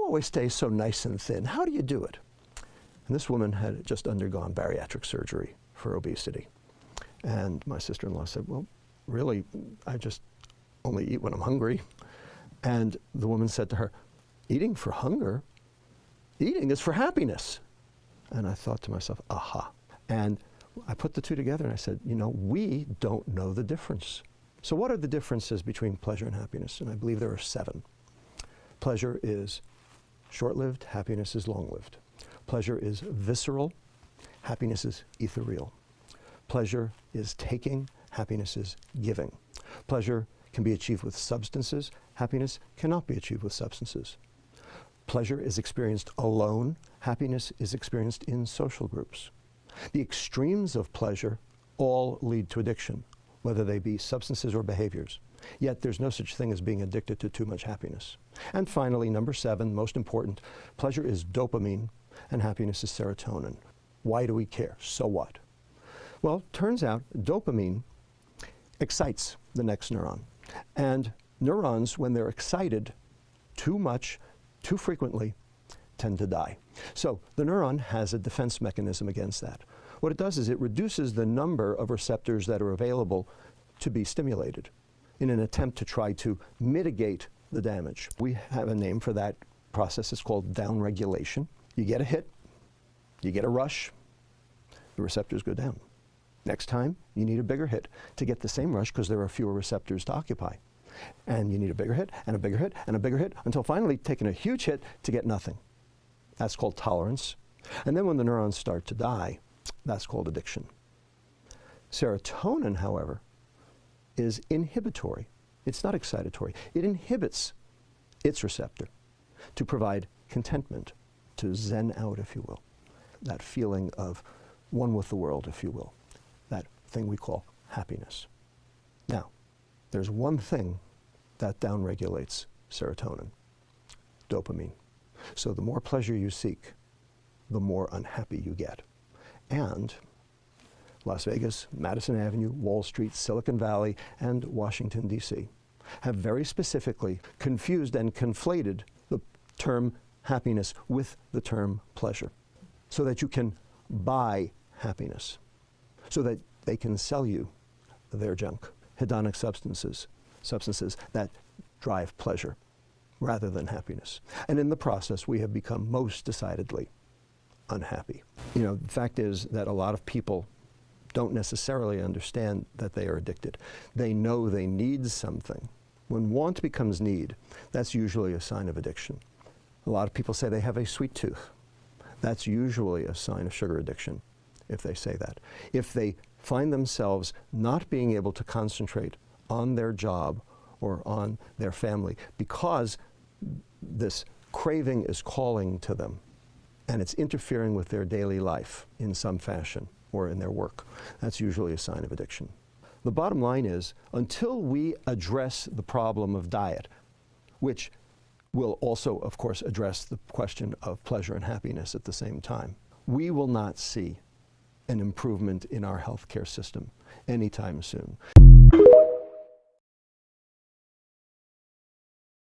always stay so nice and thin. How do you do it? And this woman had just undergone bariatric surgery for obesity. And my sister-in-law said, well, really, I just only eat when I'm hungry. And the woman said to her, eating for hunger? Eating is for happiness. And I thought to myself, aha. And I put the two together and I said, you know, we don't know the difference. So what are the differences between pleasure and happiness? And I believe there are 7. Pleasure is short-lived, happiness is long-lived. Pleasure is visceral, happiness is ethereal. Pleasure is taking, happiness is giving. Pleasure can be achieved with substances, happiness cannot be achieved with substances. Pleasure is experienced alone, happiness is experienced in social groups. The extremes of pleasure all lead to addiction, whether they be substances or behaviors. Yet there's no such thing as being addicted to too much happiness. And finally, number 7, most important, pleasure is dopamine and happiness is serotonin. Why do we care? So what? Well, turns out dopamine excites the next neuron. And neurons, when they're excited too much, too frequently, tend to die. So the neuron has a defense mechanism against that. What it does is it reduces the number of receptors that are available to be stimulated in an attempt to try to mitigate the damage. We have a name for that process. It's called downregulation. You get a hit, you get a rush, the receptors go down. Next time, you need a bigger hit to get the same rush because there are fewer receptors to occupy. And you need a bigger hit, and a bigger hit, and a bigger hit, until finally taking a huge hit to get nothing. That's called tolerance. And then when the neurons start to die, that's called addiction. Serotonin, however, is inhibitory. It's not excitatory. It inhibits its receptor to provide contentment, to zen out, if you will. That feeling of one with the world, if you will. That thing we call happiness. Now, there's one thing that downregulates serotonin, dopamine. So the more pleasure you seek, the more unhappy you get. And Las Vegas, Madison Avenue, Wall Street, Silicon Valley, and Washington, D.C. have very specifically confused and conflated the term happiness with the term pleasure, so that you can buy happiness, so that they can sell you their junk, hedonic substances that drive pleasure rather than happiness. And in the process, we have become most decidedly unhappy. You know, the fact is that a lot of people don't necessarily understand that they are addicted. They know they need something. When want becomes need, that's usually a sign of addiction. A lot of people say they have a sweet tooth. That's usually a sign of sugar addiction, if they say that. If they find themselves not being able to concentrate on their job or on their family because this craving is calling to them and it's interfering with their daily life in some fashion or in their work, that's usually a sign of addiction. The bottom line is, until we address the problem of diet, which will also, of course, address the question of pleasure and happiness at the same time, we will not see an improvement in our healthcare system anytime soon.